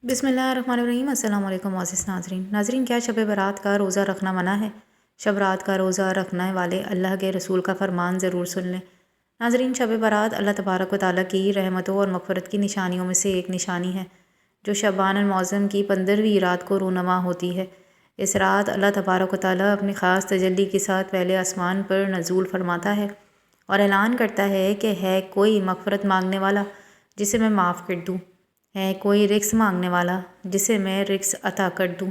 بسم اللہ الرحمن الرحیم۔ السلام علیکم معزز ناظرین، کیا شب برات کا روزہ رکھنا منع ہے؟ شب رات کا روزہ رکھنے والے اللہ کے رسول کا فرمان ضرور سن لیں۔ ناظرین، شب برات اللہ تبارک و تعالیٰ کی رحمتوں اور مغفرت کی نشانیوں میں سے ایک نشانی ہے جو شعبان المعظم کی 15ویں رات کو رونما ہوتی ہے۔ اس رات اللہ تبارک و تعالیٰ اپنی خاص تجلی کے ساتھ پہلے آسمان پر نزول فرماتا ہے اور اعلان کرتا ہے کہ ہے کوئی مغفرت مانگنے والا جسے میں معاف کر دوں، ہے کوئی رزق مانگنے والا جسے میں رزق عطا کر دوں۔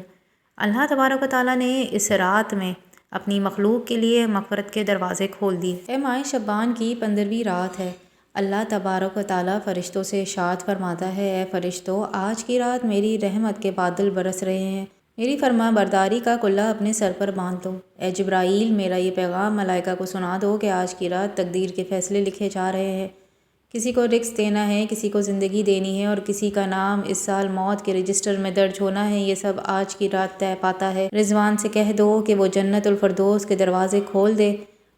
اللہ تبارک و تعالیٰ نے اس رات میں اپنی مخلوق کے لیے مغفرت کے دروازے کھول دیے۔ ماہ شعبان کی 15ویں رات ہے۔ اللہ تبارک و تعالیٰ فرشتوں سے ارشاد فرماتا ہے، اے فرشتوں، آج کی رات میری رحمت کے بادل برس رہے ہیں، میری فرما برداری کا کلہ اپنے سر پر باندھ دو۔ اے جبرائیل، میرا یہ پیغام ملائکہ کو سنا دو کہ آج کی رات تقدیر کے فیصلے لکھے جا رہے ہیں۔ کسی کو رزق دینا ہے، کسی کو زندگی دینی ہے اور کسی کا نام اس سال موت کے رجسٹر میں درج ہونا ہے، یہ سب آج کی رات طے پاتا ہے۔ رضوان سے کہہ دو کہ وہ جنت الفردوس کے دروازے کھول دے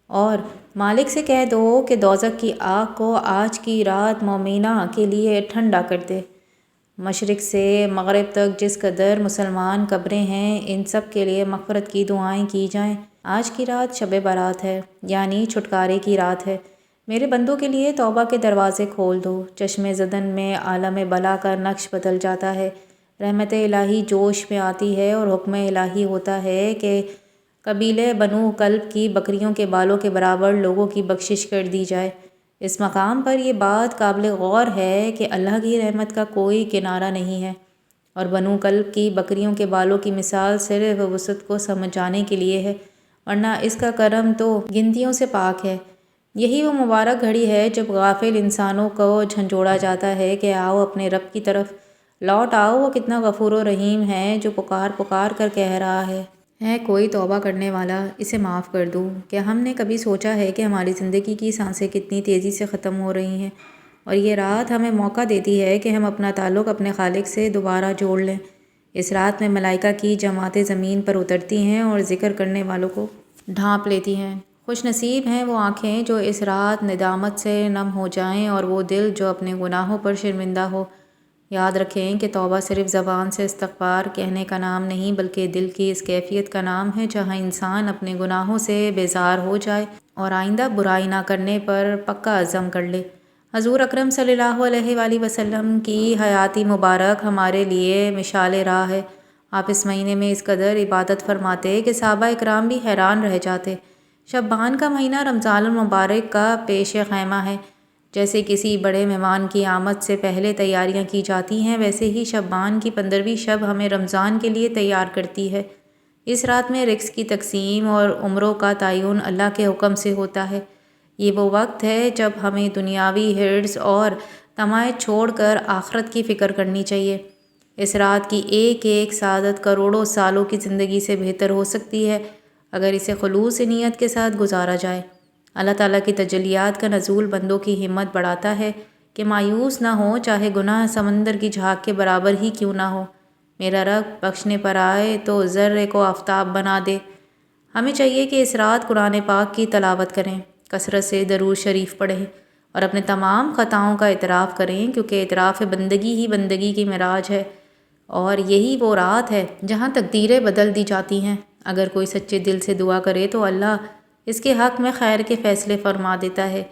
اور مالک سے کہہ دو کہ دوزخ کی آگ کو آج کی رات مومنہ کے لیے ٹھنڈا کر دے۔ مشرق سے مغرب تک جس قدر مسلمان قبریں ہیں، ان سب کے لیے مغفرت کی دعائیں کی جائیں۔ آج کی رات شب برات ہے، یعنی چھٹکارے کی رات ہے۔ میرے بندوں کے لیے توبہ کے دروازے کھول دو۔ چشم زدن میں عالم بلا کا نقش بدل جاتا ہے، رحمت الہی جوش میں آتی ہے اور حکم الہی ہوتا ہے کہ قبیلے بنو کلب کی بکریوں کے بالوں کے برابر لوگوں کی بخشش کر دی جائے۔ اس مقام پر یہ بات قابل غور ہے کہ اللہ کی رحمت کا کوئی کنارہ نہیں ہے اور بنو کلب کی بکریوں کے بالوں کی مثال صرف وسعت کو سمجھانے کے لیے ہے، ورنہ اس کا کرم تو گنتیوں سے پاک ہے۔ یہی وہ مبارک گھڑی ہے جب غافل انسانوں کو جھنجھوڑا جاتا ہے کہ آؤ اپنے رب کی طرف لوٹ آؤ، وہ کتنا غفور و رحیم ہے جو پکار پکار کر کہہ رہا ہے کوئی توبہ کرنے والا، اسے معاف کر دو۔ کیا ہم نے کبھی سوچا ہے کہ ہماری زندگی کی سانسیں کتنی تیزی سے ختم ہو رہی ہیں اور یہ رات ہمیں موقع دیتی ہے کہ ہم اپنا تعلق اپنے خالق سے دوبارہ جوڑ لیں۔ اس رات میں ملائکہ کی جماعتیں زمین پر اترتی ہیں اور ذکر کرنے والوں کو ڈھانپ لیتی ہیں۔ خوش نصیب ہیں وہ آنکھیں جو اس رات ندامت سے نم ہو جائیں اور وہ دل جو اپنے گناہوں پر شرمندہ ہو۔ یاد رکھیں کہ توبہ صرف زبان سے استغفار کہنے کا نام نہیں بلکہ دل کی اس کیفیت کا نام ہے جہاں انسان اپنے گناہوں سے بیزار ہو جائے اور آئندہ برائی نہ کرنے پر پکا عزم کر لے۔ حضور اکرم صلی اللہ علیہ وآلہ وسلم کی حیاتی مبارک ہمارے لیے مشعل راہ ہے۔ آپ اس مہینے میں اس قدر عبادت فرماتے کہ صحابہ اکرام بھی حیران رہ جاتے۔ شعبان کا مہینہ رمضان المبارک کا پیش خیمہ ہے۔ جیسے کسی بڑے مہمان کی آمد سے پہلے تیاریاں کی جاتی ہیں، ویسے ہی شعبان کی 15ویں شب ہمیں رمضان کے لیے تیار کرتی ہے۔ اس رات میں رزق کی تقسیم اور عمروں کا تعین اللہ کے حکم سے ہوتا ہے۔ یہ وہ وقت ہے جب ہمیں دنیاوی حرص اور طمع چھوڑ کر آخرت کی فکر کرنی چاہیے۔ اس رات کی ایک ایک سعادت کروڑوں سالوں کی زندگی سے بہتر ہو سکتی ہے اگر اسے خلوص نیت کے ساتھ گزارا جائے۔ اللہ تعالیٰ کی تجلیات کا نزول بندوں کی ہمت بڑھاتا ہے کہ مایوس نہ ہو، چاہے گناہ سمندر کی جھاگ کے برابر ہی کیوں نہ ہو۔ میرا رب بخشنے پر آئے تو ذرے کو آفتاب بنا دے۔ ہمیں چاہیے کہ اس رات قرآن پاک کی تلاوت کریں، کثرت سے درود شریف پڑھیں اور اپنے تمام خطاؤں کا اعتراف کریں، کیونکہ اعتراف بندگی ہی بندگی کی معراج ہے اور یہی وہ رات ہے جہاں تقدیریں بدل دی جاتی ہیں۔ اگر کوئی سچے دل سے دعا کرے تو اللہ اس کے حق میں خیر کے فیصلے فرما دیتا ہے۔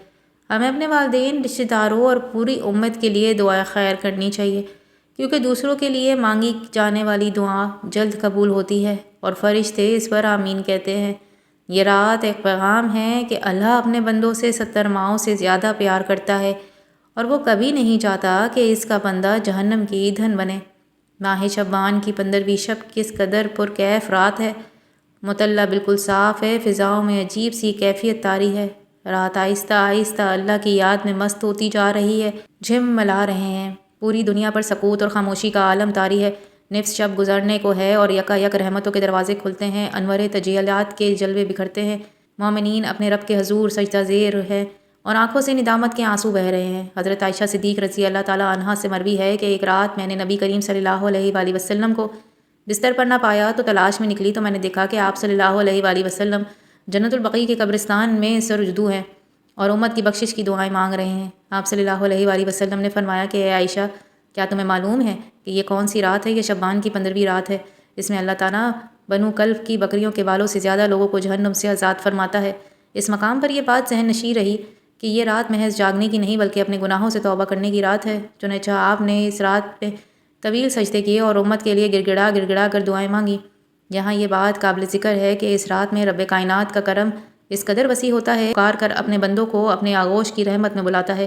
ہمیں اپنے والدین، رشتہ داروں اور پوری امت کے لیے دعائے خیر کرنی چاہیے، کیونکہ دوسروں کے لیے مانگی جانے والی دعا جلد قبول ہوتی ہے اور فرشتے اس پر آمین کہتے ہیں۔ یہ رات ایک پیغام ہے کہ اللہ اپنے بندوں سے 70 ماؤں سے زیادہ پیار کرتا ہے اور وہ کبھی نہیں چاہتا کہ اس کا بندہ جہنم کی ایندھن بنے۔ ماہ شعبان کی 15ویں شب کس قدر پرکیف رات ہے۔ مطلع بالکل صاف ہے، فضاؤں میں عجیب سی کیفیت طاری ہے۔ رات آہستہ آہستہ اللہ کی یاد میں مست ہوتی جا رہی ہے، جھم ملا رہے ہیں۔ پوری دنیا پر سکوت اور خاموشی کا عالم طاری ہے۔ نصف شب گزرنے کو ہے اور یکا یک رحمتوں کے دروازے کھلتے ہیں، انوار تجلیات کے جلوے بکھرتے ہیں۔ مومنین اپنے رب کے حضور سجدہ زیر ہے اور آنکھوں سے ندامت کے آنسو بہہ رہے ہیں۔ حضرت عائشہ صدیق رضی اللہ تعالیٰ عنہا سے مروی ہے کہ ایک رات میں نے نبی کریم صلی اللہ علیہ وآلہ وسلم کو بستر پر نہ پایا تو تلاش میں نکلی تو میں نے دیکھا کہ آپ صلی اللہ علیہ وآلہ وسلم جنت البقیع کے قبرستان میں سرجدو ہیں اور امت کی بخشش کی دعائیں مانگ رہے ہیں۔ آپ صلی اللہ علیہ وآلہ وسلم نے فرمایا کہ اے عائشہ، کیا تمہیں معلوم ہے کہ یہ کون سی رات ہے؟ یہ شعبان کی 15ویں رات ہے۔ اس میں اللہ تعالیٰ بنو کلب کی بکریوں کے بالوں سے زیادہ لوگوں کو جہنم سے آزاد فرماتا ہے۔ اس مقام پر یہ بات ذہن نشین رہی کہ یہ رات محض جاگنے کی نہیں بلکہ اپنے گناہوں سے توبہ کرنے کی رات ہے۔ چنانچہ آپ نے اس رات میں طویل سجدے کیے اور امت کے لیے گڑ گڑا کر دعائیں مانگی۔ یہاں یہ بات قابل ذکر ہے کہ اس رات میں رب کائنات کا کرم اس قدر وسیع ہوتا ہے، پکار کر اپنے بندوں کو اپنے آغوش کی رحمت میں بلاتا ہے۔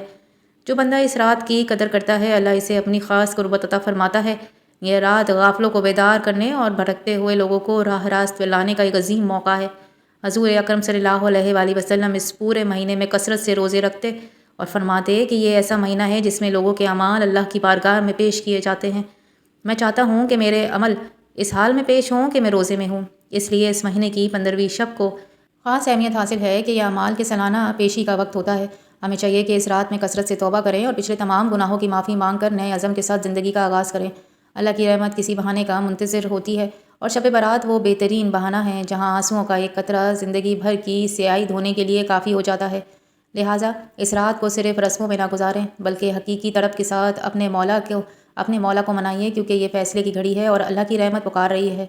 جو بندہ اس رات کی قدر کرتا ہے، اللہ اسے اپنی خاص قربت عطا فرماتا ہے۔ یہ رات غافلوں کو بیدار کرنے اور بھٹکتے ہوئے لوگوں کو راہ راست پہ لانے کا ایک عظیم موقع ہے۔ حضور اکرم صلی اللہ علیہ وآلہ وسلم اس پورے مہینے میں کثرت سے روزے رکھتے اور فرماتے کہ یہ ایسا مہینہ ہے جس میں لوگوں کے اعمال اللہ کی بارگاہ میں پیش کیے جاتے ہیں۔ میں چاہتا ہوں کہ میرے عمل اس حال میں پیش ہوں کہ میں روزے میں ہوں، اس لیے اس مہینے کی 15ویں شب کو خاص اہمیت حاصل ہے کہ یہ اعمال کے سالانہ پیشی کا وقت ہوتا ہے۔ ہمیں چاہیے کہ اس رات میں کثرت سے توبہ کریں اور پچھلے تمام گناہوں کی معافی مانگ کر نئے عزم کے ساتھ زندگی کا آغاز کریں۔ اللہ کی رحمت کسی بہانے کا منتظر ہوتی ہے اور شب برات وہ بہترین بہانہ ہے جہاں آنسوؤں کا ایک قطرہ زندگی بھر کی سیاہی دھونے کے لیے کافی ہو جاتا ہے۔ لہٰذا اس رات کو صرف رسموں میں نہ گزاریں بلکہ حقیقی طلب کے ساتھ اپنے مولا کو منائیے، کیونکہ یہ فیصلے کی گھڑی ہے اور اللہ کی رحمت پکار رہی ہے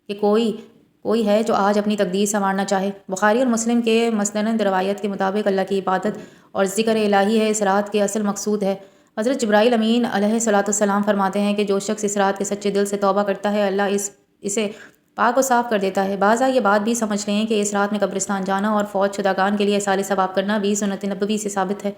کہ کوئی ہے جو آج اپنی تقدیر سنوارنا چاہے۔ بخاری اور مسلم کے مستند روایت کے مطابق اللہ کی عبادت اور ذکر الہی ہے اس رات کے اصل مقصود ہے۔ حضرت جبرائیل امین علیہ السلام فرماتے ہیں کہ جو شخص اس رات کے سچے دل سے توبہ کرتا ہے، اللہ اسے پاک و صاف کر دیتا ہے۔ بعض یہ بات بھی سمجھ لیں کہ اس رات میں قبرستان جانا اور فوت شدگان کے لیے اصال ثواب کرنا بھی سنت نبوی سے ثابت ہے،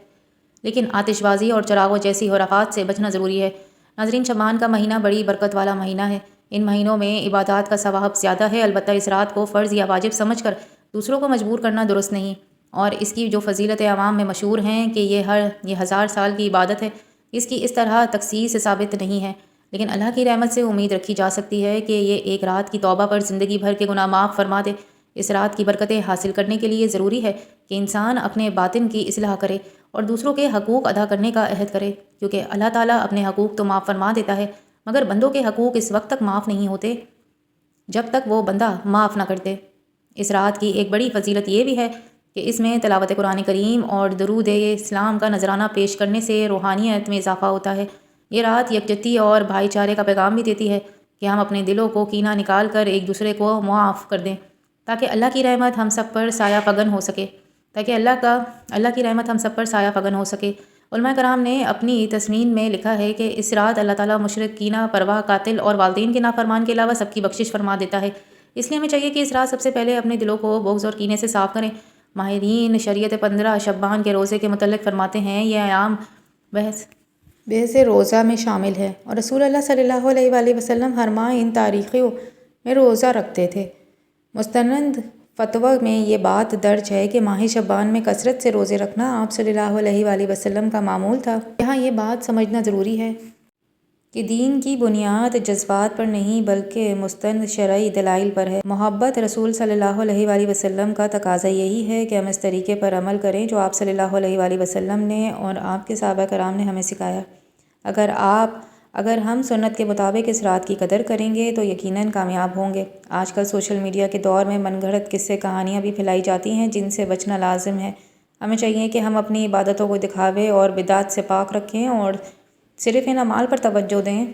لیکن آتش بازی اور چراغوں جیسی خرافات سے بچنا ضروری ہے۔ ناظرین، شعبان کا مہینہ بڑی برکت والا مہینہ ہے۔ ان مہینوں میں عبادات کا ثواب زیادہ ہے، البتہ اس رات کو فرض یا واجب سمجھ کر دوسروں کو مجبور کرنا درست نہیں، اور اس کی جو فضیلت عوام میں مشہور ہیں کہ یہ 1000 سال کی عبادت ہے، اس کی اس طرح تخصیص ثابت نہیں ہے، لیکن اللہ کی رحمت سے امید رکھی جا سکتی ہے کہ یہ ایک رات کی توبہ پر زندگی بھر کے گناہ معاف فرما دے۔ اس رات کی برکتیں حاصل کرنے کے لیے ضروری ہے کہ انسان اپنے باطن کی اصلاح کرے اور دوسروں کے حقوق ادا کرنے کا عہد کرے، کیونکہ اللہ تعالیٰ اپنے حقوق تو معاف فرما دیتا ہے مگر بندوں کے حقوق اس وقت تک معاف نہیں ہوتے جب تک وہ بندہ معاف نہ کرتے۔ اس رات کی ایک بڑی فضیلت یہ بھی ہے کہ اس میں تلاوت قرآن کریم اور درود اسلام کا نذرانہ پیش کرنے سے روحانیت میں اضافہ ہوتا ہے۔ یہ رات یکجہتی اور بھائی چارے کا پیغام بھی دیتی ہے کہ ہم اپنے دلوں کو کینہ نکال کر ایک دوسرے کو معاف کر دیں تاکہ اللہ کی رحمت ہم سب پر سایہ فگن ہو سکے۔ علماء کرام نے اپنی تسنین میں لکھا ہے کہ اس رات اللہ تعالیٰ مشرک، کینہ پروا، قاتل اور والدین کے نافرمان کے علاوہ سب کی بخشش فرما دیتا ہے۔ اس لیے ہمیں چاہیے کہ اس رات سب سے پہلے اپنے دلوں کو بغض اور کینے سے صاف کریں۔ ماہرین شریعت 15 شعبان کے روزے کے متعلق فرماتے ہیں یہ ایام بحث روزہ میں شامل ہے اور رسول اللہ صلی اللہ علیہ وآلہ وسلم ہر ماہ ان تاریخوں میں روزہ رکھتے تھے۔ مستند فتویٰ میں یہ بات درج ہے کہ ماہ شعبان میں کثرت سے روزے رکھنا آپ صلی اللہ علیہ وآلہ وسلم کا معمول تھا۔ یہاں یہ بات سمجھنا ضروری ہے کہ دین کی بنیاد جذبات پر نہیں بلکہ مستند شرعی دلائل پر ہے۔ محبت رسول صلی اللہ علیہ وآلہ وسلم کا تقاضا یہی ہے کہ ہم اس طریقے پر عمل کریں جو آپ صلی اللہ علیہ وآلہ وسلم نے اور آپ کے صحابہ کرام نے ہمیں سکھایا۔ اگر ہم سنت کے مطابق اس رات کی قدر کریں گے تو یقیناً کامیاب ہوں گے۔ آج کل سوشل میڈیا کے دور میں من گھڑت قصے کہانیاں بھی پھیلائی جاتی ہیں جن سے بچنا لازم ہے۔ ہمیں چاہیے کہ ہم اپنی عبادتوں کو دکھاوے اور بدعت سے پاک رکھیں اور صرف ان اعمال پر توجہ دیں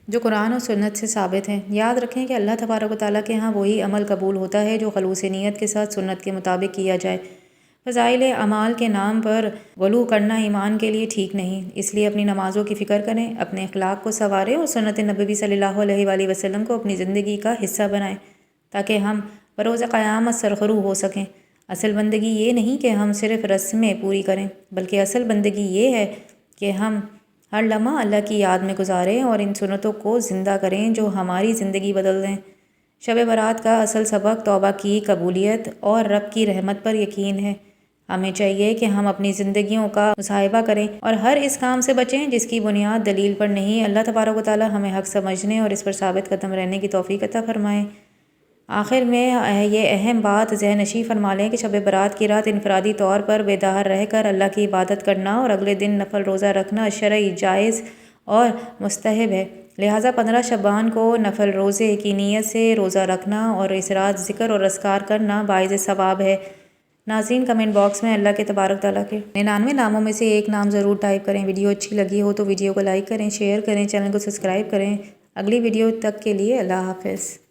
جو قرآن اور سنت سے ثابت ہیں۔ یاد رکھیں کہ اللہ تبارک و تعالیٰ کے ہاں وہی عمل قبول ہوتا ہے جو خلوص نیت کے ساتھ سنت کے مطابق کیا جائے۔ فضائل اعمال کے نام پر غلو کرنا ایمان کے لیے ٹھیک نہیں، اس لیے اپنی نمازوں کی فکر کریں، اپنے اخلاق کو سنواریں اور سنت نبوی صلی اللہ علیہ وآلہ وسلم کو اپنی زندگی کا حصہ بنائیں تاکہ ہم بروز قیامت سرخرو ہو سکیں۔ اصل بندگی یہ نہیں کہ ہم صرف رسمیں پوری کریں بلکہ اصل بندگی یہ ہے کہ ہم ہر لمحہ اللہ کی یاد میں گزاریں اور ان سنتوں کو زندہ کریں جو ہماری زندگی بدل دیں۔ شب برات کا اصل سبق توبہ کی قبولیت اور رب کی رحمت پر یقین ہے۔ ہمیں چاہیے کہ ہم اپنی زندگیوں کا محاسبہ کریں اور ہر اس کام سے بچیں جس کی بنیاد دلیل پر نہیں۔ اللہ تبارک و تعالیٰ ہمیں حق سمجھنے اور اس پر ثابت قدم رہنے کی توفیق عطا فرمائے۔ آخر میں یہ اہم بات ذہن نشین فرما لیں کہ شب برات کی رات انفرادی طور پر بیدار رہ کر اللہ کی عبادت کرنا اور اگلے دن نفل روزہ رکھنا شرعی جائز اور مستحب ہے۔ لہٰذا 15 شعبان کو نفل روزے کی نیت سے روزہ رکھنا اور اس رات ذکر اور اذکار کرنا باعث ثواب ہے۔ ناظرین کمنٹ باکس میں اللہ کے تبارک تعالیٰ کے 99 ناموں میں سے ایک نام ضرور ٹائپ کریں۔ ویڈیو اچھی لگی ہو تو ویڈیو کو لائک کریں، شیئر کریں، چینل کو سبسکرائب کریں۔ اگلی ویڈیو تک کے لیے اللہ حافظ۔